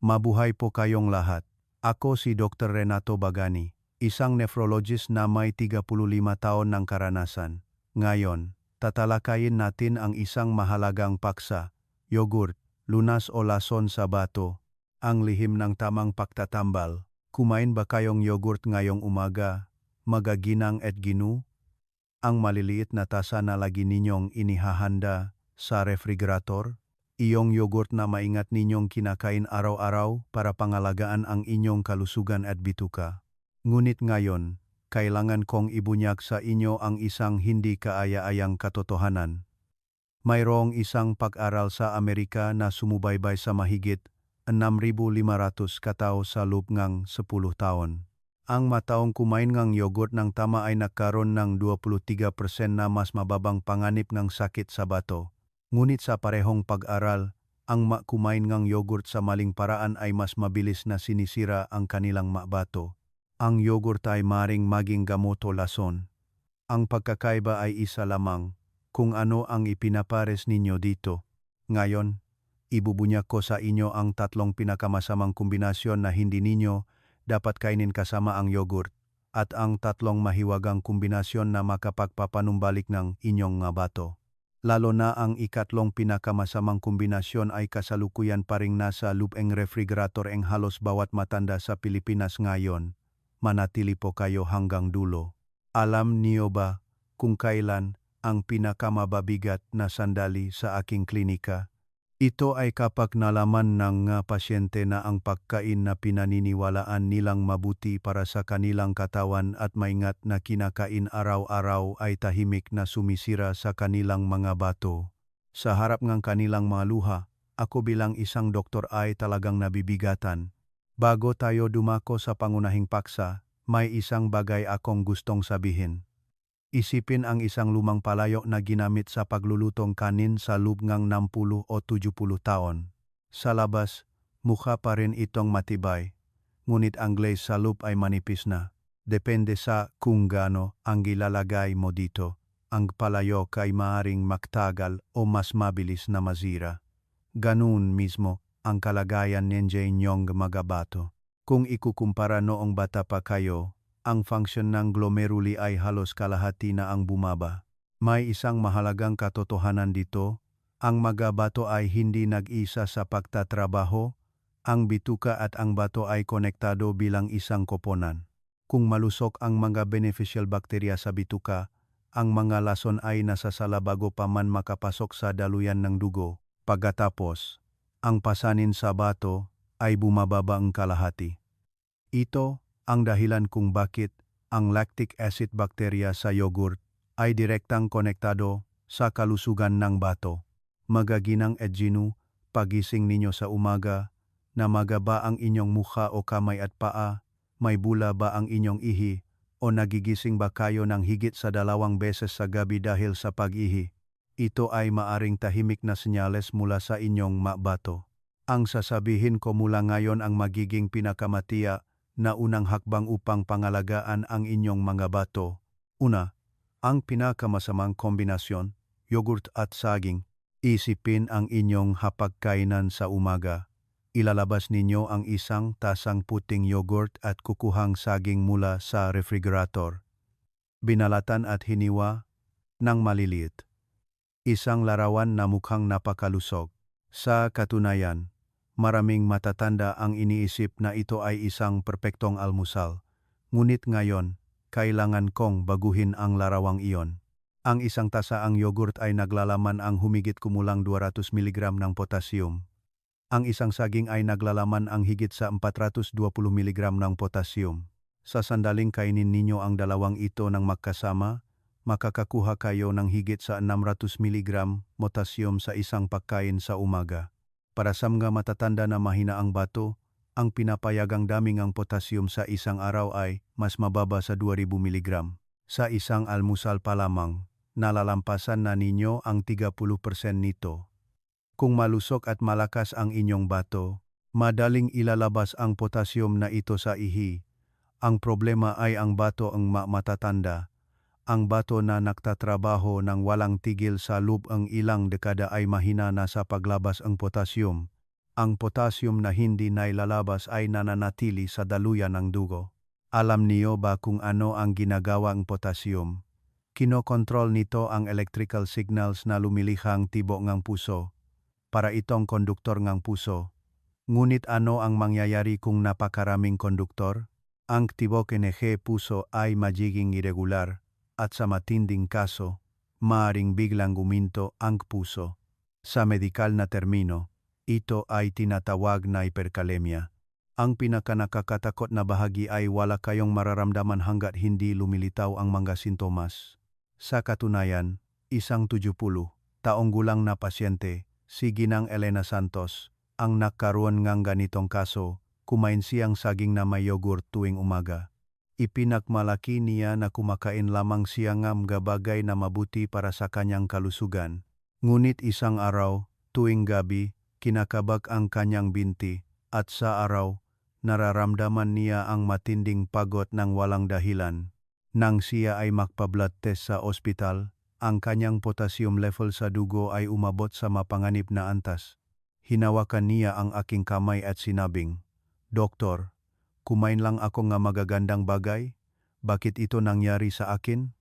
Mabuhay po kayong lahat. Ako si Dr. Renato Bagani, isang nephrologist na may 35 taon ng karanasan. Ngayon, tatalakayin natin ang isang mahalagang paksa, yogurt, lunas o lason sa bato, ang lihim ng tamang pagtatambal. Kumain ba kayong yogurt ngayong umaga, magaginang at ginu? Ang maliliit na tasa na lagi ninyong inihahanda sa refrigerator? Iyong yogurt na maingat ninyong kinakain araw-araw para pangalagaan ang inyong kalusugan at bituka. Ngunit ngayon, kailangan kong ibunyag sa inyo ang isang hindi kaaya-ayang katotohanan. Mayroong isang pag-aral sa Amerika na sumubaybay sa mahigit 6,500 katao sa loob ng 10 taon. Ang mataong kumain ng yogurt ng tama ay nagkaroon ng 23% na mas mababang panganib ng sakit sa bato. Ngunit sa parehong pag-aral, ang kumain ng yogurt sa maling paraan ay mas mabilis na sinisira ang kanilang bato. Ang yogurt ay maring maging gamot o lason. Ang pagkakaiba ay isa lamang, kung ano ang ipinapares ninyo dito. Ngayon, ibubunyag ko sa inyo ang 3 pinakamasamang kombinasyon na hindi ninyo dapat kainin kasama ang yogurt, at ang 3 mahiwagang kombinasyon na makapagpapanumbalik ng inyong bato. Lalo na ang ikatlong pinakamasamang kombinasyon ay kasalukuyan pa ring nasa loob ng refrigerator ng halos bawat matanda sa Pilipinas ngayon. Manatili po kayo hanggang dulo. Alam niyo ba kung kailan ang pinakamabigat na sandali sa aking klinika? Ito ay kapag nalaman ng pasyente na ang pagkain na pinaniniwalaan nilang mabuti para sa kanilang katawan at maingat na kinakain araw-araw ay tahimik na sumisira sa kanilang mga bato. Sa harap ng kanilang mga luha, ako bilang isang doktor ay talagang nabibigatan. Bago tayo dumako sa pangunahing paksa, may isang bagay akong gustong sabihin. Isipin ang isang lumang palayo na ginamit sa paglulutong kanin sa loob ng 60 o 70 taon. Sa labas, mukha pa rin itong matibay, ngunit ang glaze sa loob ay manipis na. Depende sa kung gaano ang ilalagay mo dito, ang palayo ay maaring magtagal o mas mabilis na masira. Ganun mismo ang kalagayan ng inyong mga bato. Kung ikukumpara noong bata pa kayo, ang function ng glomeruli ay halos kalahati na ang bumaba. May isang mahalagang katotohanan dito, ang mga bato ay hindi nag-isa sa pagtatrabaho, ang bituka at ang bato ay konektado bilang isang koponan. Kung malusok ang mga beneficial bacteria sa bituka, ang mga lason ay nasasala bago pa man makapasok sa daluyan ng dugo. Pagkatapos, ang pasanin sa bato ay bumababa ang kalahati. Ito ang dahilan kung bakit ang lactic acid bacteria sa yogurt ay direktang konektado sa kalusugan ng bato. Magaginang at ginu, pagising ninyo sa umaga, namaga ba ang inyong mukha o kamay at paa, may bula ba ang inyong ihi, o nagigising ba kayo ng higit sa 2 beses sa gabi dahil sa pag-ihi? Ito ay maaring tahimik na senyales mula sa inyong bato. Ang sasabihin ko mula ngayon ang magiging pinakamatiya na unang hakbang upang pangalagaan ang inyong mga bato. Una, ang pinakamasamang kombinasyon, yogurt at saging. Isipin ang inyong hapagkainan sa umaga. Ilalabas ninyo ang isang tasang puting yogurt at kukuhang saging mula sa refrigerator. Binalatan at hiniwa ng maliliit. Isang larawan na mukhang napakalusog. Sa katunayan, maraming matatanda ang iniisip na ito ay isang perpektong almusal. Ngunit ngayon, kailangan kong baguhin ang larawang iyon. Ang isang tasa ang yogurt ay naglalaman ang humigit kumulang 200 mg ng potassium. Ang isang saging ay naglalaman ang higit sa 420 mg ng potassium. Sa sandaling kainin ninyo ang dalawang ito ng magkasama, makakakuha kayo ng higit sa 600 mg potassium sa isang pagkain sa umaga. Para sa mga matatanda na mahina ang bato, ang pinapayagang daming ang potassium sa isang araw ay mas mababa sa 2,000 mg. Sa isang almusal pa lamang, nalalampasan na ninyo ang 30% nito. Kung malusog at malakas ang inyong bato, madaling ilalabas ang potassium na ito sa ihi. Ang problema ay ang bato ang matatanda. Ang bato na nagtatrabaho ng walang tigil sa loob ng ilang dekada ay mahina na sa paglabas ng potassium. Ang potassium na hindi nailalabas ay nananatili sa daluyan ng dugo. Alam niyo ba kung ano ang ginagawa ng potassium? Kinokontrol nito ang electrical signals na lumilihang tibo ng puso. Para itong konduktor ng puso. Ngunit ano ang mangyayari kung napakaraming konduktor? Ang tibok ng puso ay magiging irregular at sa matinding kaso, maaring biglang guminto ang puso. Sa medikal na termino, ito ay tinatawag na hiperkalemia. Ang pinakanakakatakot na bahagi ay wala kayong mararamdaman hanggat hindi lumilitaw ang mga sintomas. Sa katunayan, isang 70 taong gulang na pasyente, si Ginang Elena Santos, ang nagkaroon ng ganitong kaso, kumain siyang saging na may yogurt tuwing umaga. Ipinagmalaki niya na kumakain lamang siya ng bagay na mabuti para sa kanyang kalusugan. Ngunit isang araw, tuwing gabi, kinakabak ang kanyang binti, at sa araw, nararamdaman niya ang matinding pagod ng walang dahilan. Nang siya ay magpa-blood test sa ospital, ang kanyang potassium level sa dugo ay umabot sa mapanganib na antas. Hinawakan niya ang aking kamay at sinabing, "Doktor, kumain lang ako ng magagandang bagay? Bakit ito nangyari sa akin?"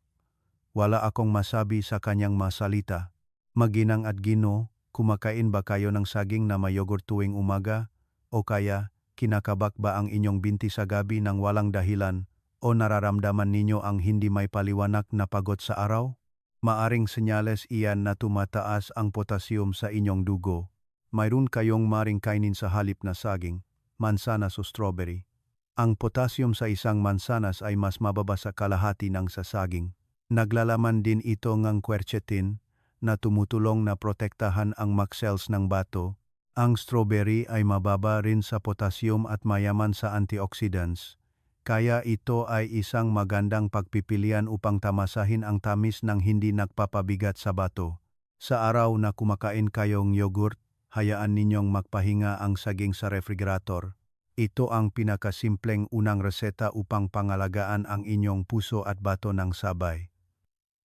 Wala akong masabi sa kanyang masalita. "Maginang at Gino, kumakain ba kayo ng saging na may yogurt tuwing umaga? O kaya, kinakabak ba ang inyong binti sa gabi ng walang dahilan? O nararamdaman ninyo ang hindi may paliwanag na pagod sa araw? Maaring senyales iyan na tumataas ang potassium sa inyong dugo. Mayroon kayong maring kainin sa halip na saging, mansanas o strawberry. Ang potassium sa isang mansanas ay mas mababa sa kalahati ng sa saging. Naglalaman din ito ng quercetin na tumutulong na protektahan ang MAC cells ng bato. Ang strawberry ay mababa rin sa potassium at mayaman sa antioxidants. Kaya ito ay isang magandang pagpipilian upang tamasahin ang tamis ng hindi nagpapabigat sa bato. Sa araw na kumakain kayong yogurt, hayaan ninyong magpahinga ang saging sa refrigerator. Ito ang pinakasimpleng unang reseta upang pangalagaan ang inyong puso at bato ng sabay.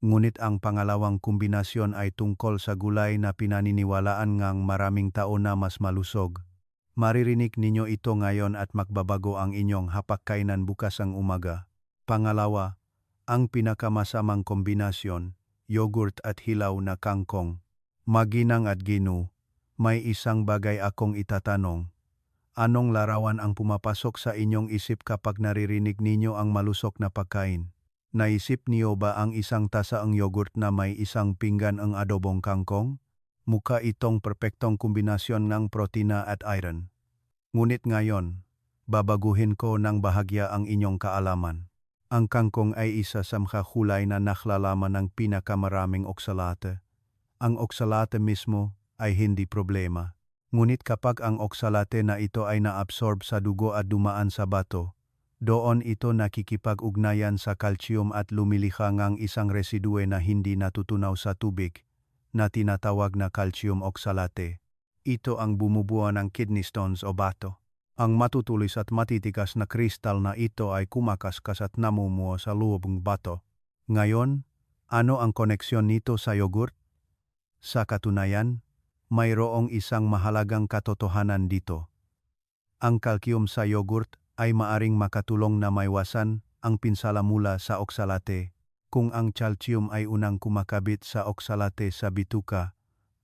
Ngunit ang pangalawang kombinasyon ay tungkol sa gulay na pinaniniwalaan ngang maraming tao na mas malusog. Maririnig ninyo ito ngayon at magbabago ang inyong hapagkainan bukas ang umaga. Pangalawa, ang pinakamasamang kombinasyon, yogurt at hilaw na kangkong. Maginang at Gino, may isang bagay akong itatanong. Anong larawan ang pumapasok sa inyong isip kapag naririnig ninyo ang malusok na pagkain? Naisip niyo ba ang isang tasa ang yogurt na may isang pinggan ang adobong kangkong? Mukha itong perpektong kombinasyon ng protina at iron. Ngunit ngayon, babaguhin ko ng bahagya ang inyong kaalaman. Ang kangkong ay isa sa mga kulay na naklalaman ng pinakamaraming oksalate. Ang oksalate mismo ay hindi problema. Ngunit kapag ang oksalate na ito ay naabsorb sa dugo at dumaan sa bato, doon ito nakikipag-ugnayan sa calcium at lumilikha ng isang residue na hindi natutunaw sa tubig, na tinatawag na calcium oxalate. Ito ang bumubuo ng kidney stones o bato. Ang matutulis at matitigas na kristal na ito ay kumakaskas at namumuo sa loob ng bato. Ngayon, ano ang koneksyon nito sa yogurt? Sa katunayan, mayroong isang mahalagang katotohanan dito. Ang calcium sa yogurt ay maaring makatulong na maiwasan ang pinsala mula sa oksalate. Kung ang calcium ay unang kumakabit sa oksalate sa bituka,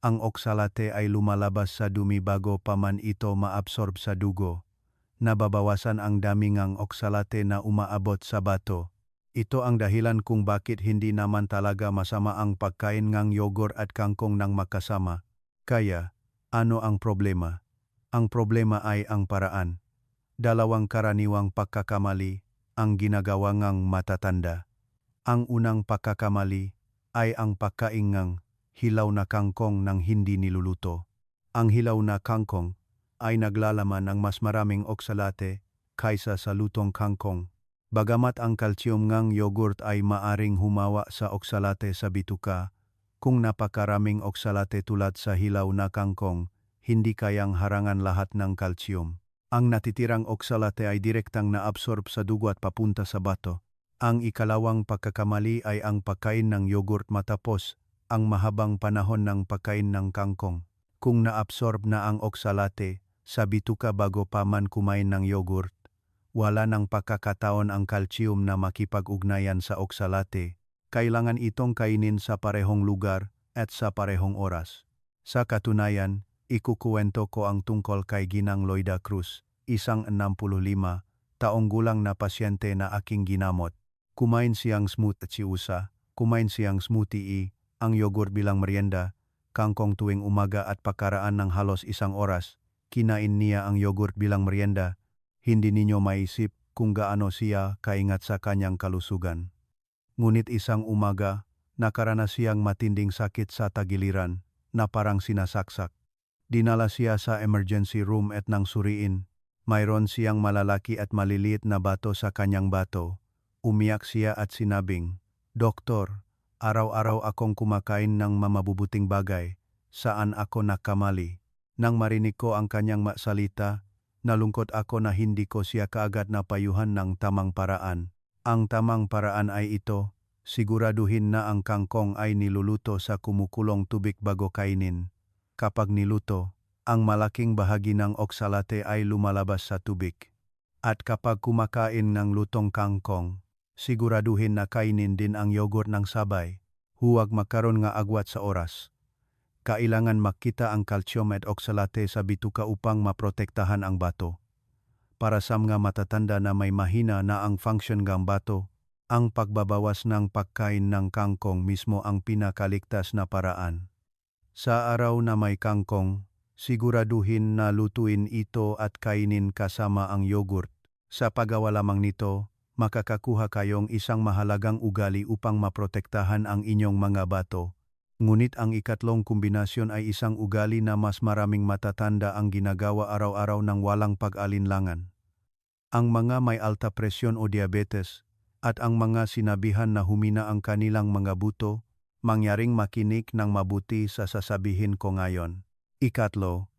ang oksalate ay lumalabas sa dumi bago pa man ito maabsorb sa dugo. Nababawasan ang dami ng oksalate na umaabot sa bato. Ito ang dahilan kung bakit hindi naman talaga masama ang pagkain ng yogurt at kangkong ng magkasama. Kaya, ano ang problema? Ang problema ay ang paraan. Dalawang karaniwang pagkakamali ang ginagawa ng matatanda. Ang unang pagkakamali ay ang pagkain ng hilaw na kangkong ng hindi niluluto. Ang hilaw na kangkong ay naglalaman ng mas maraming oksalate kaysa sa lutong kangkong. Bagamat ang calcium ng yogurt ay maaring humawa sa oksalate sa bituka, kung napakaraming oksalate tulad sa hilaw na kangkong, hindi kayang harangan lahat ng calcium. Ang natitirang oksalate ay direktang naabsorb sa dugo at papunta sa bato. Ang ikalawang pagkakamali ay ang pagkain ng yogurt matapos ang mahabang panahon ng pagkain ng kangkong. Kung naabsorb na ang oksalate, sa bituka bago pa man kumain ng yogurt. Wala ng pagkakataon ang calcium na makipag-ugnayan sa oksalate. Kailangan itong kainin sa parehong lugar at sa parehong oras. Sa katunayan, ikukuwento ko ang tungkol kay Ginang Loida Cruz, isang 65 taong gulang na pasyente na aking ginamot. Kumain siyang smoothie usa, kumain siyang smoothie, ang yogurt bilang merienda, kangkong tuwing umaga at pagkaraan ng halos 1 oras. Kinain niya ang yogurt bilang merienda. Hindi ninyo maisip kung gaano siya kaingat sa kanyang kalusugan. Ngunit isang umaga, nakaranas siyang matinding sakit sa tagiliran na parang sinasaksak. Dinala siya sa emergency room at nang suriin, mayroon siyang malalaki at maliliit na bato sa kanyang bato. Umiyak siya at sinabing, "Doktor, araw-araw akong kumakain ng mamabubuting bagay. Saan ako nakamali?" Nang marinig ko ang kanyang salita, nalungkot ako na hindi ko siya kaagad napayuhan ng tamang paraan. Ang tamang paraan ay ito, siguraduhin na ang kangkong ay niluluto sa kumukulong tubig bago kainin. Kapag niluto, ang malaking bahagi ng oksalate ay lumalabas sa tubig. At kapag kumakain ng lutong kangkong, siguraduhin na kainin din ang yogurt ng sabay. Huwag magkaroon nga agwat sa oras. Kailangan makita ang calcium at oksalate sa bituka upang maprotektahan ang bato. Para sa mga matatanda na may mahina na ang function ng bato, ang pagbabawas ng pagkain ng kangkong mismo ang pinakaligtas na paraan. Sa araw na may kangkong, siguraduhin na lutuin ito at kainin kasama ang yogurt. Sa paggawa lamang nito, makakakuha kayong isang mahalagang ugali upang maprotektahan ang inyong mga bato. Ngunit ang ikatlong kombinasyon ay isang ugali na mas maraming matatanda ang ginagawa araw-araw ng walang pag-alinlangan. Ang mga may alta presyon o diabetes at ang mga sinabihan na humina ang kanilang mga buto, mangyaring makinig ng mabuti sa sasabihin ko ngayon. Ikatlo,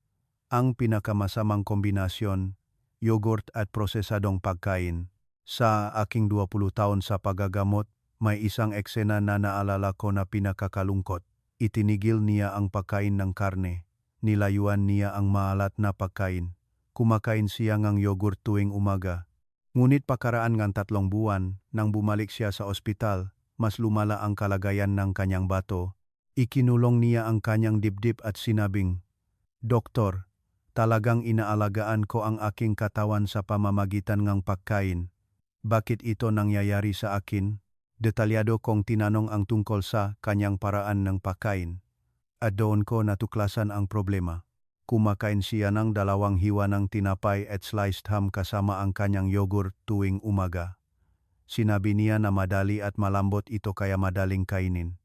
ang pinakamasamang kombinasyon, yogurt at prosesadong pagkain. Sa aking 20 taon sa paggagamot, may isang eksena na naalala ko na pinakakalungkot. Itinigil niya ang pagkain ng karne. Nilayuan niya ang maalat na pagkain. Kumakain siya ng yogurt tuwing umaga. Ngunit pakaraan ng 3 buwan, nang bumalik siya sa ospital, mas lumala ang kalagayan ng kanyang bato. Ikinulong niya ang kanyang dibdib at sinabing, "Doktor, talagang inaalagaan ko ang aking katawan sa pamamagitan ng pagkain. Bakit ito nangyayari sa akin?" Detalyado kong tinanong ang tungkol sa kanyang paraan ng pagkain. At doon ko natuklasan ang problema. Kumakain siya ng 2 hiwa ng tinapay at sliced ham kasama ang kanyang yogurt tuwing umaga. Sinabi niya na madali at malambot ito kaya madaling kainin.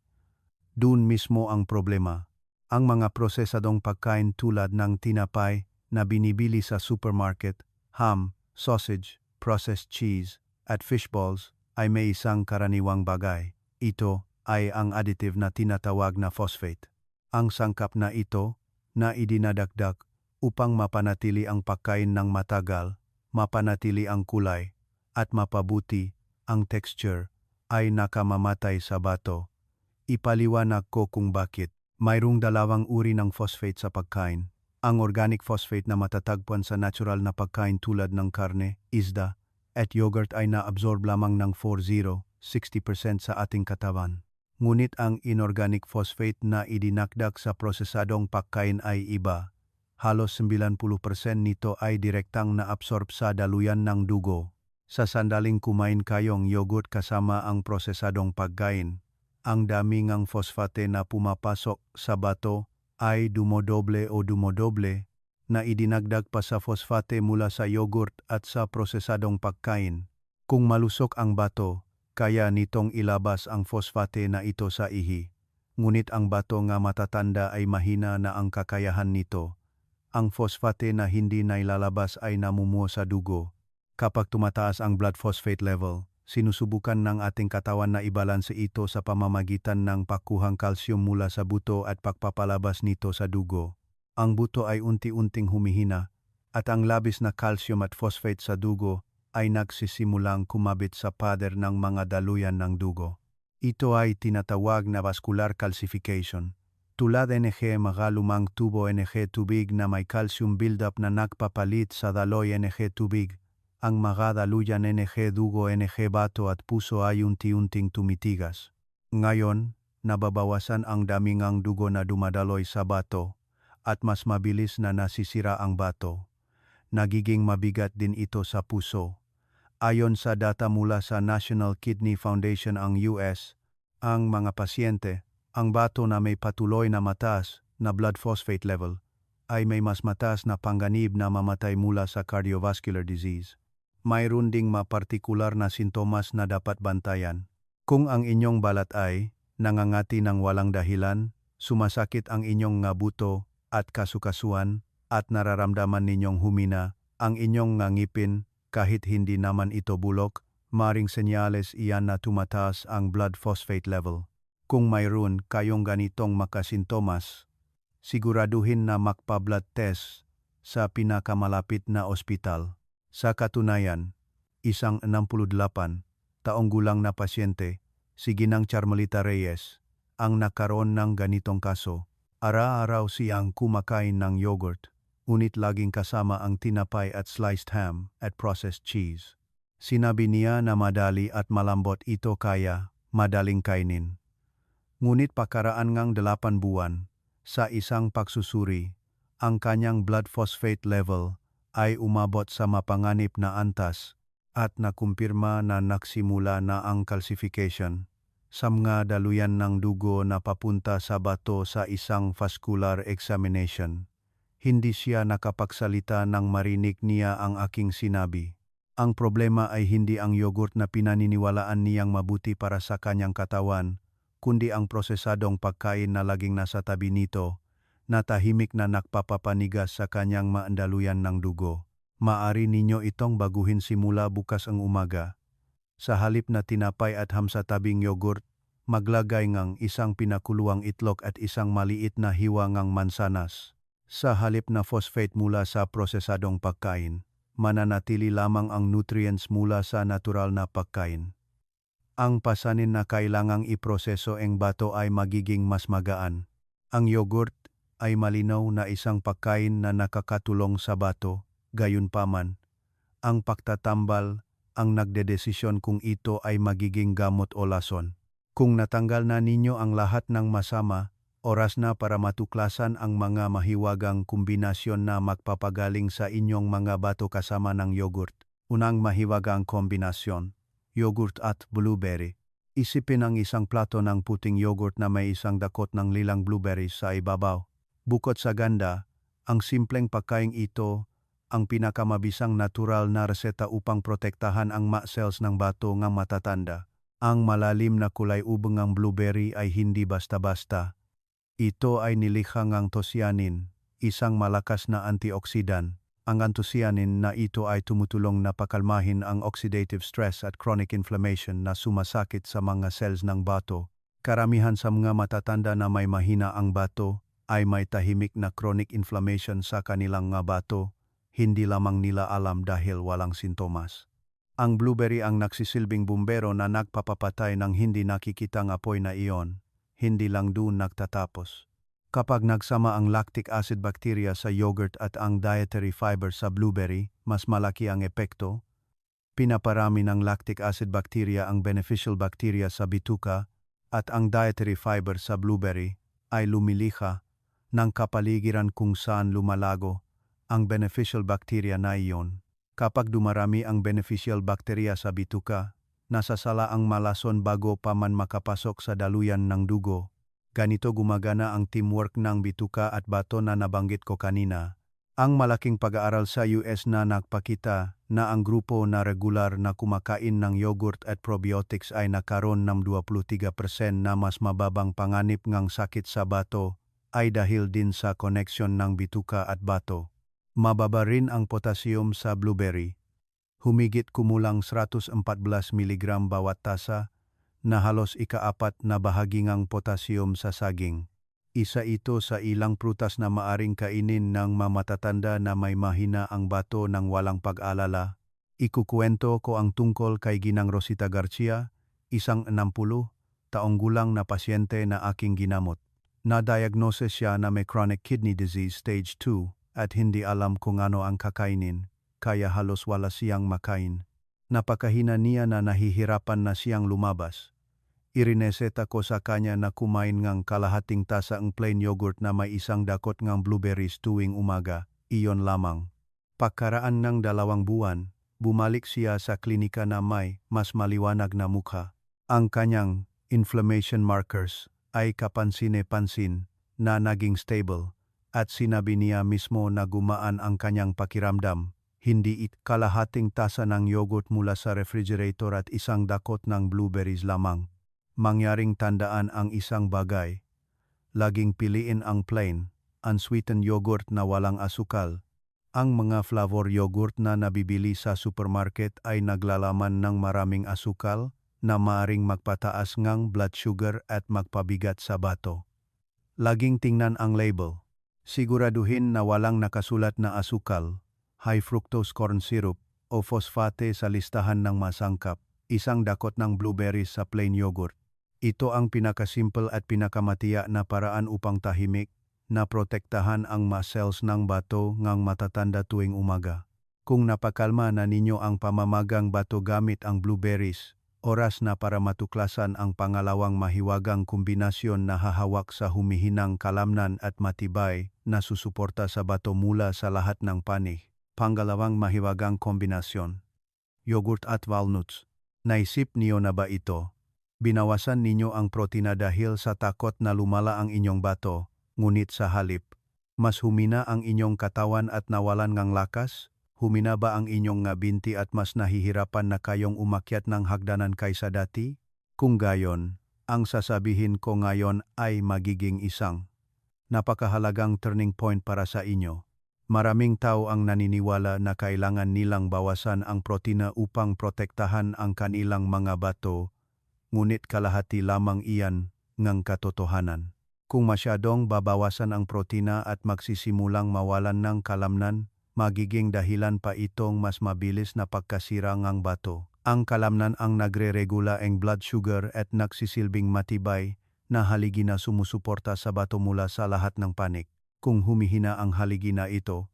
Doon mismo ang problema. Ang mga prosesadong pagkain tulad ng tinapay na binibili sa supermarket, ham, sausage, processed cheese, at fish balls, ay may isang karaniwang bagay. Ito ay ang additive na tinatawag na phosphate. Ang sangkap na ito na idinadagdag upang mapanatili ang pagkain ng matagal, mapanatili ang kulay, at mapabuti ang texture ay nakamamatay sa bato. Ipaliwanag ko kung bakit. Mayroong 2 uri ng phosphate sa pagkain. Ang organic phosphate na matatagpuan sa natural na pagkain tulad ng karne, isda, at yogurt ay na-absorb lamang ng 60% sa ating katawan. Ngunit ang inorganic phosphate na idinakdak sa prosesadong pagkain ay iba. Halos 90% nito ay direktang na-absorb sa daluyan ng dugo. Sa sandaling kumain kayong yogurt kasama ang prosesadong pagkain, ang dami ng phosphate na pumapasok sa bato ay dumodoble na idinagdag pa sa phosphate mula sa yogurt at sa prosesadong pagkain. Kung malusok ang bato, kaya nitong ilabas ang phosphate na ito sa ihi. Ngunit ang bato nga matatanda ay mahina na ang kakayahan nito. Ang phosphate na hindi nailalabas ay namumuo sa dugo. Kapag tumataas ang blood phosphate level, sinusubukan ng ating katawan na ibalanse ito sa pamamagitan ng pagkuhang calcium mula sa buto at pagpapalabas nito sa dugo. Ang buto ay unti-unting humihina at ang labis na calcium at phosphate sa dugo ay nagsisimulang kumabit sa pader ng mga daluyan ng dugo. Ito ay tinatawag na vascular calcification. Tulad NG mga lumang tubo NG tubig na may calcium buildup na nagpapalit sa daloy NG tubig. Ang mga daluyan NG dugo NG bato at puso ay unti-unting tumitigas. Ngayon, nababawasan ang dami ngang dugo na dumadaloy sa bato at mas mabilis na nasisira ang bato. Nagiging mabigat din ito sa puso. Ayon sa data mula sa National Kidney Foundation ang US, ang mga pasyente, ang bato na may patuloy na mataas na blood phosphate level ay may mas mataas na panganib na mamatay mula sa cardiovascular disease. Mayroon ding mapartikular na sintomas na dapat bantayan. Kung ang inyong balat ay nangangati ng walang dahilan, sumasakit ang inyong nga buto at kasukasuan, at nararamdaman ninyong humina ang inyong ngipin kahit hindi naman ito bulok, maring senyales iyan na tumataas ang blood phosphate level. Kung mayroon kayong ganitong makasintomas, siguraduhin na magpa-blood test sa pinakamalapit na ospital. Sa katunayan, isang 68 taong gulang na pasyente, si Ginang Charmelita Reyes, ang nakaroon ng ganitong kaso. Araw-araw siyang kumakain ng yogurt, ngunit laging kasama ang tinapay at sliced ham at processed cheese. Sinabi niya na madali at malambot ito kaya madaling kainin. Ngunit pakaraan ngang 8 buwan, sa isang pagsusuri, ang kanyang blood phosphate level ay umabot sa mapanganib na antas at nakumpirma na nagsimula na ang calcification sa mga daluyan ng dugo na papunta sa bato sa isang vascular examination. Hindi siya nakapagsalita nang marinig niya ang aking sinabi. Ang problema ay hindi ang yogurt na pinaniniwalaan niyang mabuti para sa kanyang katawan, kundi ang prosesadong pagkain na laging nasa tabi nito, na tahimik na nagpapapanigas sa kanyang maandaluyan ng dugo. Maari ninyo itong baguhin simula bukas ang umaga. Sa halip na tinapay at ham sa tabing yogurt, maglagay ngang isang pinakuluang itlog at isang maliit na hiwa ngang mansanas. Sa halip na phosphate mula sa prosesadong pagkain, mananatili lamang ang nutrients mula sa natural na pagkain. Ang pasanin na kailangang iproseso ang bato ay magiging mas magaan. Ang yogurt ay malinaw na isang pagkain na nakakatulong sa bato, gayunpaman. Ang pagtatambal ang nagdedesisyon kung ito ay magiging gamot o lason. Kung natanggal na ninyo ang lahat ng masama, oras na para matuklasan ang mga mahiwagang kombinasyon na magpapagaling sa inyong mga bato kasama ng yogurt. Unang mahiwagang kombinasyon, yogurt at blueberry. Isipin ang isang plato ng puting yogurt na may isang dakot ng lilang blueberries sa ibabaw. Bukod sa ganda, ang simpleng pagkain ito ang pinakamabisang natural na reseta upang protektahan ang cells ng bato ng matatanda. Ang malalim na kulay ubang ng blueberry ay hindi basta-basta. Ito ay nilikha ng anthocyanin, isang malakas na antioksidan. Ang anthocyanin na ito ay tumutulong na pakalmahin ang oxidative stress at chronic inflammation na sumasakit sa mga cells ng bato. Karamihan sa mga matatanda na may mahina ang bato ay may tahimik na chronic inflammation sa kanilang nga bato, hindi lamang nila alam dahil walang sintomas. Ang blueberry ang nagsisilbing bumbero na nagpapapatay ng hindi nakikitang apoy na iyon, hindi lang doon nagtatapos. Kapag nagsama ang lactic acid bacteria sa yogurt at ang dietary fiber sa blueberry, mas malaki ang epekto. Pinaparami ng lactic acid bacteria ang beneficial bacteria sa bituka at ang dietary fiber sa blueberry ay lumilikha ng kapaligiran kung saan lumalago ang beneficial bacteria na iyon. Kapag dumarami ang beneficial bacteria sa bituka, nasasala ang malason bago pa man makapasok sa daluyan ng dugo. Ganito gumagana ang teamwork ng bituka at bato na nabanggit ko kanina. Ang malaking pag-aaral sa US na nagpakita na ang grupo na regular na kumakain ng yogurt at probiotics ay nakaroon ng 23% na mas mababang panganib ng sakit sa bato ay dahil din sa koneksyon ng bituka at bato. Mababa rin ang potassium sa blueberry. Humigit kumulang 114 mg bawat tasa na halos ika-4 na bahagi ng potassium sa saging. Isa ito sa ilang prutas na maaring kainin ng matatanda na may mahina ang bato ng walang pag-alala. Ikukwento ko ang tungkol kay Ginang Rosita Garcia, isang 60 taong gulang na pasyente na aking ginamot. Na-diagnose siya na may chronic kidney disease stage 2 at hindi alam kung ano ang kakainin, kaya halos wala siyang makain. Napakahina niya na nahihirapan na siyang lumabas. Irineseta ko sa kanya na kumain ngang kalahating tasa ang plain yogurt na may isang dakot ngang blueberries tuwing umaga, iyon lamang. Pagkaraan ng 2 buwan, bumalik siya sa klinika na may mas maliwanag na mukha. Ang kanyang inflammation markers ay kapansin-pansin na naging stable at sinabi niya mismo na gumaan ang kanyang pakiramdam. Hindi kalahating tasa ng yogurt mula sa refrigerator at isang dakot ng blueberries lamang. Mangyaring tandaan ang isang bagay. Laging piliin ang plain, unsweetened yogurt na walang asukal. Ang mga flavor yogurt na nabibili sa supermarket ay naglalaman ng maraming asukal na maaring magpataas ngang blood sugar at magpabigat sa bato. Laging tingnan ang label. Siguraduhin na walang nakasulat na asukal, high fructose corn syrup o phosphate sa listahan ng masangkap. Isang dakot ng blueberries sa plain yogurt. Ito ang pinakasimple at pinakamatiya na paraan upang tahimik na protektahan ang muscles ng bato ngang matatanda tuwing umaga. Kung napakalma na ninyo ang pamamagang bato gamit ang blueberries, oras na para matuklasan ang pangalawang mahiwagang kombinasyon na hahawak sa humihinang kalamnan at matibay na susuporta sa bato mula sa lahat ng panig. Pangalawang mahiwagang kombinasyon. Yogurt at walnuts. Naisip niyo na ba ito? Binawasan ninyo ang protina dahil sa takot na lumala ang inyong bato, ngunit sa halip, mas humina ang inyong katawan at nawalan ngang lakas? Humina ba ang inyong binti at mas nahihirapan na kayong umakyat ng hagdanan kaysa dati? Kung gayon, ang sasabihin ko ngayon ay magiging isang napakahalagang turning point para sa inyo. Maraming tao ang naniniwala na kailangan nilang bawasan ang protina upang protektahan ang kanilang mga bato, ngunit kalahati lamang iyan ngang katotohanan. Kung masyadong babawasan ang protina at magsisimulang mawalan ng kalamnan, magiging dahilan pa itong mas mabilis na pagkasira ngang bato. Ang kalamnan ang nagre-regula ang blood sugar at nagsisilbing matibay na haligi na sumusuporta sa bato mula sa lahat ng panig. Kung humihina ang haligi na ito,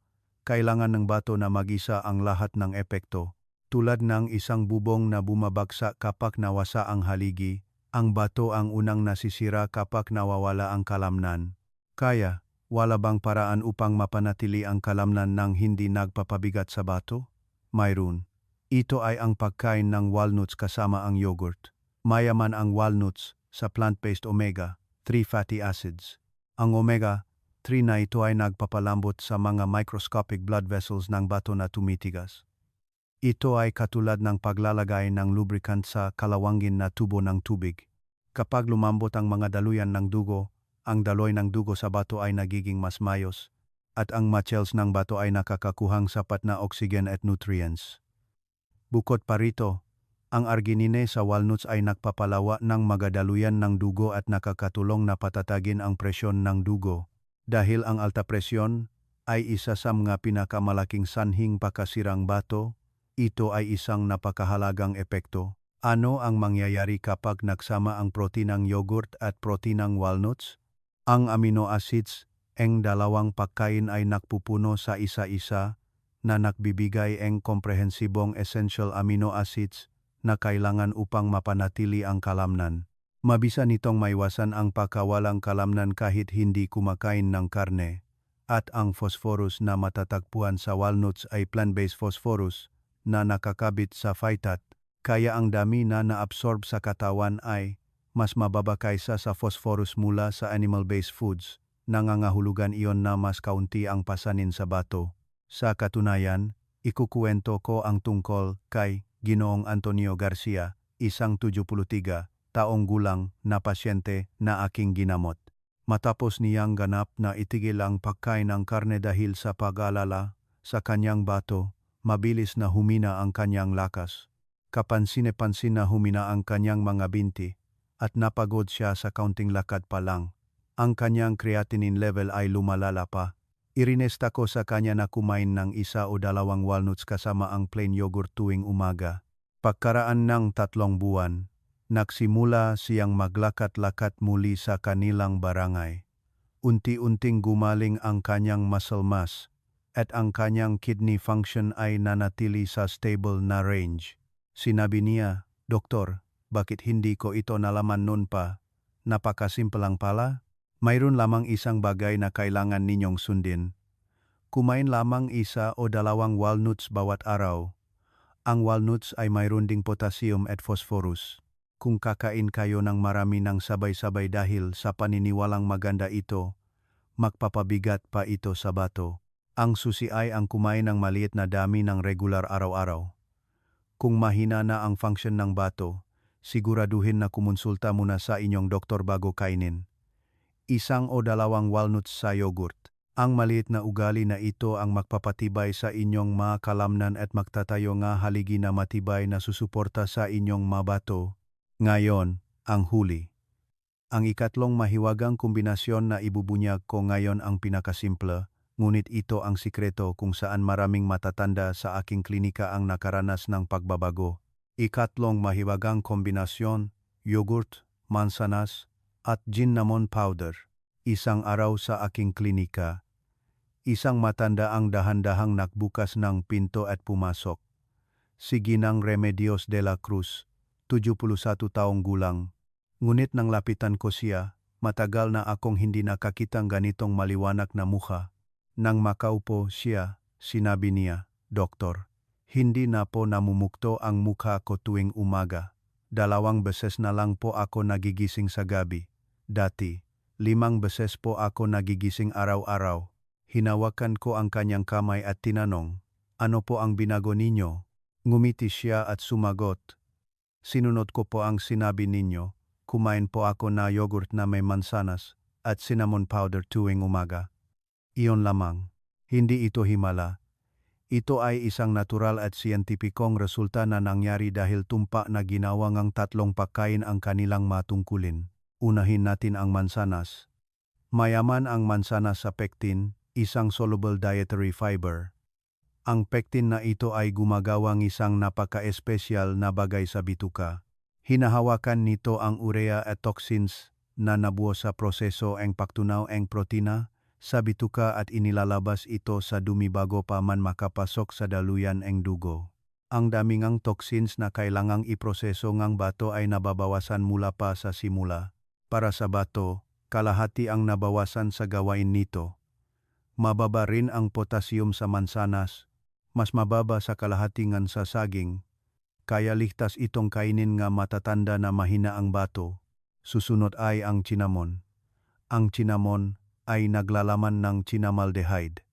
kailangan ng bato na mag-isa ang lahat ng epekto. Tulad ng isang bubong na bumabagsak kapag nawasa ang haligi, ang bato ang unang nasisira kapag nawawala ang kalamnan. Kaya, wala bang paraan upang mapanatili ang kalamnan nang hindi nagpapabigat sa bato? Mayroon. Ito ay ang pagkain ng walnuts kasama ang yogurt. Mayaman ang walnuts sa plant-based omega-3 fatty acids. Ang omega-3 na ito ay nagpapalambot sa mga microscopic blood vessels ng bato na tumitigas. Ito ay katulad ng paglalagay ng lubricant sa kalawangin na tubo ng tubig. Kapag lumambot ang mga daluyan ng dugo, ang daloy ng dugo sa bato ay nagiging mas mayos, at ang muscles ng bato ay nakakakuhang sapat na oxygen at nutrients. Bukod pa rito, ang arginine sa walnuts ay nagpapalawa ng magadaluyan ng dugo at nakakatulong na patatagin ang presyon ng dugo. Dahil ang alta presyon ay isa sa mga pinakamalaking sanhing pakasirang bato, ito ay isang napakahalagang epekto. Ano ang mangyayari kapag nagsama ang proteinang yogurt at proteinang walnuts? Ang amino acids, ang dalawang pagkain ay nakpupuno sa isa-isa na nagbibigay ang komprehensibong essential amino acids na kailangan upang mapanatili ang kalamnan. Mabisa nitong maiwasan ang pagkawalang kalamnan kahit hindi kumakain ng karne, at ang phosphorus na matatagpuan sa walnuts ay plant-based phosphorus na nakakabit sa phytate, kaya ang dami na naabsorb sa katawan ay mas mababa kaysa sa phosphorus mula sa animal-based foods, nangangahulugan iyon na mas kaunti ang pasanin sa bato. Sa katunayan, ikukuwento ko ang tungkol kay Ginoong Antonio Garcia, isang 73 taong gulang na pasyente na aking ginamot. Matapos niyang ganap na itigil ang pagkain ng karne dahil sa pag-alala sa kanyang bato, mabilis na humina ang kanyang lakas. Kapansin-pansin na humina ang kanyang mga binti at napagod siya sa kaunting lakad pa lang. Ang kanyang creatinine level ay lumalala pa. Irinesta ko sa kanya na kumain ng 1 o 2 walnuts kasama ang plain yogurt tuwing umaga. Pagkaraan ng 3 buwan, nagsimula siyang maglakad-lakad muli sa kanilang barangay. unti-unting gumaling ang kanyang muscle mass at ang kanyang kidney function ay nanatili sa stable na range. Sinabi niya, "Doktor, bakit hindi ko ito nalaman noon pa? Napakasimple lang pala. Mayroon lamang isang bagay na kailangan ninyong sundin. Kumain lamang 1 o 2 walnuts bawat araw. Ang walnuts ay mayroon ding potassium at phosphorus. Kung kakain kayo ng marami ng sabay-sabay dahil sa paniniwalang maganda ito, magpapabigat pa ito sa bato. Ang susi ay ang kumain ng maliit na dami ng regular araw-araw. Kung mahina na ang function ng bato, siguraduhin na kumonsulta muna sa inyong doktor bago kainin. 1 o 2 walnuts sa yogurt. Ang maliit na ugali na ito ang magpapatibay sa inyong mga kalamnan at magtatayo nga haligi na matibay na susuporta sa inyong mabato. Ngayon, ang huli. Ang ikatlong mahiwagang kombinasyon na ibubunyag ko ngayon ang pinakasimple, ngunit ito ang sikreto kung saan maraming matatanda sa aking klinika ang nakaranas ng pagbabago. Ikatlong mahiwagang kombinasyon, yogurt, mansanas, at cinnamon powder. Isang araw sa aking klinika. Isang matanda ang dahan-dahang nagbukas ng pinto at pumasok. Si Ginang Remedios de la Cruz, 71 taong gulang. Ngunit nang lapitan ko siya, matagal na akong hindi nakakitang ganitong maliwanag na mukha. Nang makaupo siya, sinabi niya, "Doktor, hindi na po namumukto ang mukha ko tuwing umaga. 2 beses na lang po ako nagigising sa gabi. Dati, 5 beses po ako nagigising araw-araw." Hinawakan ko ang kanyang kamay at tinanong, "Ano po ang binago ninyo?" Ngumiti siya at sumagot, "Sinunod ko po ang sinabi ninyo. Kumain po ako na yogurt na may mansanas at cinnamon powder tuwing umaga. Iyon lamang. Hindi ito himala. Ito ay isang natural at siyentipikong resulta na nangyari dahil tumpa na ginawa ngang 3 pagkain ang kanilang matungkulin. Unahin natin ang mansanas. Mayaman ang mansanas sa pectin, isang soluble dietary fiber. Ang pectin na ito ay gumagawang isang napaka-espesyal na bagay sa bituka. Hinahawakan nito ang urea at toxins na nabuo sa proseso ang pagtunaw ang protina sa bituka at inilalabas ito sa dumi bago pa man makapasok sa daluyan ang dugo. Ang dami ngang toxins na kailangang iproseso ngang bato ay nababawasan mula pa sa simula. Para sa bato, kalahati ang nabawasan sa gawain nito. Mababa rin ang potassium sa mansanas, mas mababa sa kalahati ngan sa saging, kaya ligtas itong kainin nga matatanda na mahina ang bato. Susunod ay ang cinnamon. Ang cinnamon ay naglalaman ng cinnamaldehyde.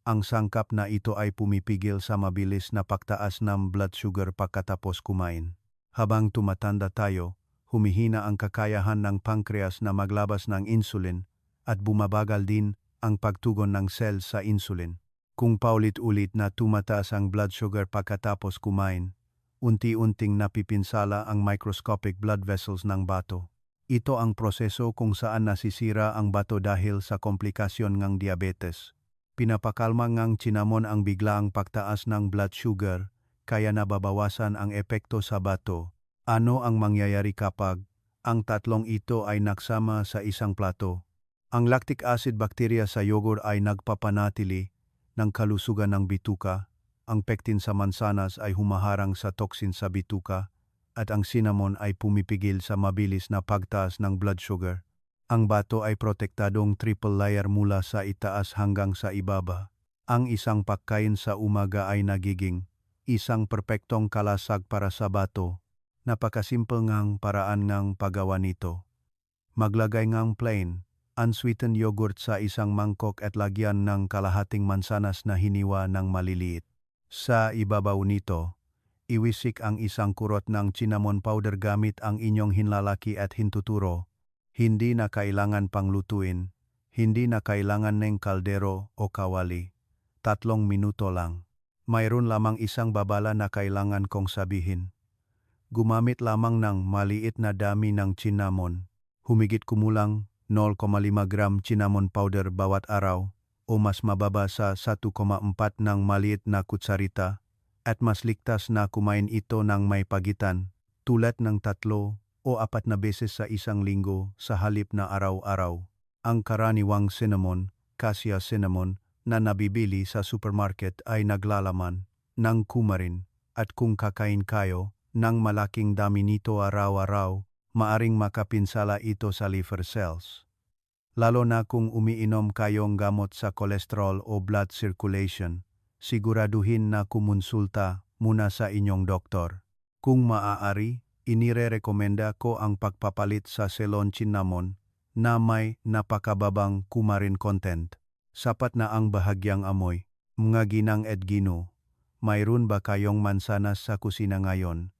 Ang sangkap na ito ay pumipigil sa mabilis na pagtaas ng blood sugar pagkatapos kumain. Habang tumatanda tayo, humihina ang kakayahan ng pancreas na maglabas ng insulin at bumabagal din ang pagtugon ng cell sa insulin. Kung paulit-ulit na tumataas ang blood sugar pagkatapos kumain, unti-unting napipinsala ang microscopic blood vessels ng bato. Ito ang proseso kung saan nasisira ang bato dahil sa komplikasyon ng diabetes. Pinapakalma ng cinnamon ang biglaang pagtaas ng blood sugar, kaya nababawasan ang epekto sa bato. Ano ang mangyayari kapag ang tatlong ito ay nagsama sa isang plato? Ang lactic acid bacteria sa yogurt ay nagpapanatili ng kalusugan ng bituka, ang pectin sa mansanas ay humaharang sa toxin sa bituka, at ang cinnamon ay pumipigil sa mabilis na pagtaas ng blood sugar. Ang bato ay protektadong triple layer mula sa itaas hanggang sa ibaba. Ang isang pagkain sa umaga ay nagiging isang perpektong kalasag para sa bato. Napakasimple ngang paraan ngang paggawa nito. Maglagay ngang plain, unsweetened yogurt sa isang mangkok at lagyan ng kalahating mansanas na hiniwa ng maliliit. Sa ibabaw nito, iwisik ang isang kurot ng cinnamon powder gamit ang inyong hinlalaki at hintuturo. Hindi na kailangan panglutuin, hindi na kailangan ng kaldero o kawali. 3 minuto lang. Mayroon lamang isang babala na kailangan kong sabihin. Gumamit lamang ng maliit na dami ng cinnamon. Humigit kumulang 0,5 gram cinnamon powder bawat araw o mas mababa sa 1,4 ng maliit na kutsarita at mas ligtas na kumain ito ng may pagitan tulad ng 3 o 4 na beses sa isang linggo sa halip na araw-araw. ang karaniwang cinnamon, cassia cinnamon, na nabibili sa supermarket ay naglalaman ng kumarin at kung kakain kayo ng malaking dami nito araw-araw, maaring makapinsala ito sa liver cells. Lalo na kung umiinom kayong gamot sa cholesterol o blood circulation, siguraduhin na kumonsulta muna sa inyong doktor. Kung maaari, inirerekomenda ko ang pagpapalit sa Ceylon cinnamon na may napakababang kumarin content. Sapat na ang bahagyang amoy. Mga ginang Edgino, mayroon ba kayong mansanas sa kusina ngayon?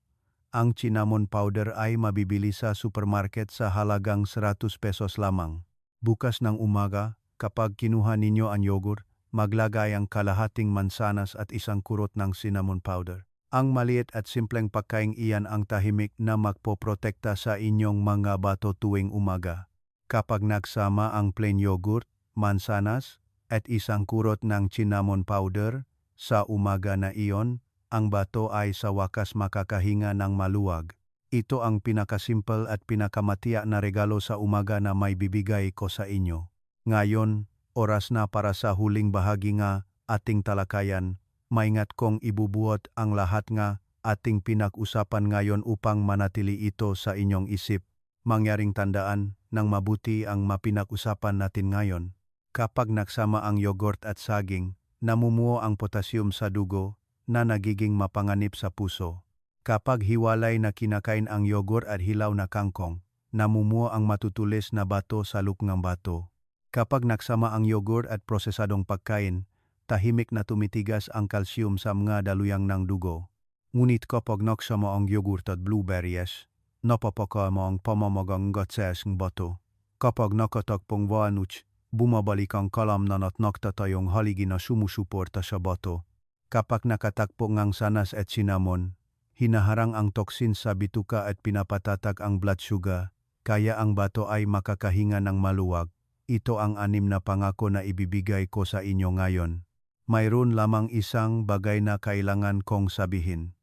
Ang cinnamon powder ay mabibili sa supermarket sa halagang 100 pesos lamang. Bukas ng umaga, kapag kinuha ninyo ang yogurt, maglagay ang kalahating mansanas at isang kurot ng cinnamon powder. Ang maliit at simpleng pagkaing iyan ang tahimik na magpoprotekta sa inyong mga bato tuwing umaga. Kapag nagsama ang plain yogurt, mansanas, at isang kurot ng cinnamon powder, sa umaga na iyon, ang bato ay sa wakas makakahinga ng maluwag. Ito ang pinakasimple at pinakamatiyak na regalo sa umaga na may bibigay ko sa inyo. Ngayon, oras na para sa huling bahagi nga ating talakayan. Maingat kong ibubuot ang lahat nga ating pinag-usapan ngayon upang manatili ito sa inyong isip. Mangyaring tandaan ng mabuti ang mapinag-usapan natin ngayon. Kapag nagsama ang yogurt at saging, namumuo ang potassium sa dugo na nagiging mapanganib sa puso. Kapag hiwalay na kinakain ang yogurt at hilaw na kangkong, namumuo ang matutulis na bato sa lukngang bato. Kapag nagsama ang yogurt at prosesadong pagkain, tahimik na tumitigas ang kalsiyum sa mga daluyang ng dugo. Ngunit kapag nagsama ang yogurt at blueberries, napapaka mo ang pamamagang gatses ng bato. Kapag nakatagpong vanuch, bumabalik ang kalamnan at nagtatayong haligi na sumusuporta sa bato. Kapag nakatakpo ngang sanas at cinnamon, hinaharang ang toksin sa bituka at pinapatatag ang blood sugar, kaya ang bato ay makakahinga ng maluwag. Ito ang 6 na pangako na ibibigay ko sa inyo ngayon. Mayroon lamang isang bagay na kailangan kong sabihin.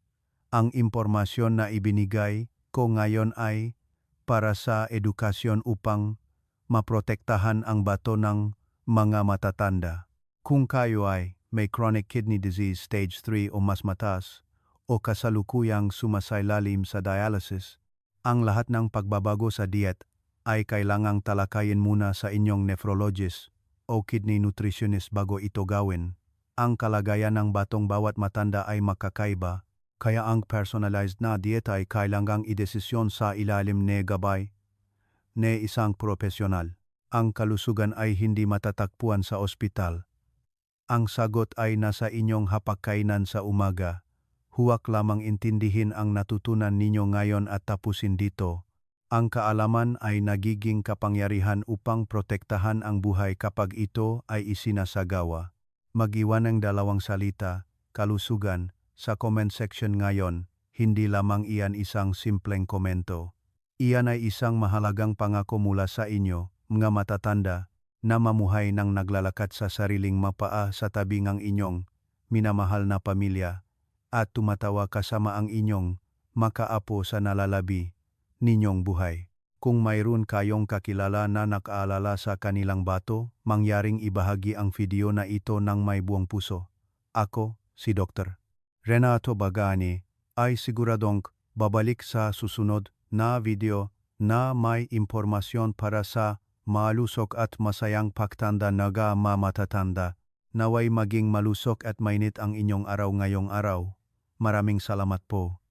Ang impormasyon na ibinigay ko ngayon ay para sa edukasyon upang maprotektahan ang bato ng mga matatanda. Kung kayo ay may chronic kidney disease stage 3 o mas mataas, o kasalukuyang sumasailalim sa dialysis, ang lahat ng pagbabago sa diet ay kailangang talakayin muna sa inyong nephrologist o kidney nutritionist bago ito gawin. Ang kalagayan ng batong bawat matanda ay makakaiba, kaya ang personalized na dieta ay kailangang idesisyon sa ilalim ng gabay ng isang profesional. Ang kalusugan ay hindi matatagpuan sa ospital. Ang sagot ay nasa inyong hapagkainan sa umaga. Huwag lamang intindihin ang natutunan ninyo ngayon at tapusin dito. Ang kaalaman ay nagiging kapangyarihan upang protektahan ang buhay kapag ito ay isinasagawa. Mag-iwan ng 2 salita, kalusugan, sa comment section ngayon. Hindi lamang iyan isang simpleng komento. Iyan ay isang mahalagang pangako mula sa inyo, mga matatanda, na mamuhay ng naglalakad sa sariling mapaa sa tabi ng inyong minamahal na pamilya at tumatawa kasama ang inyong makaapo sa nalalabi ninyong buhay. Kung mayroon kayong kakilala na nakaalala sa kanilang bato, mangyaring ibahagi ang video na ito ng may buong puso. Ako, si Dr. Renato Bagani, ay siguradong babalik sa susunod na video na may impormasyon para sa malusog at masayang pagtanda naga matatanda. Naway maging malusog at mainit ang inyong araw ngayong araw. Maraming salamat po.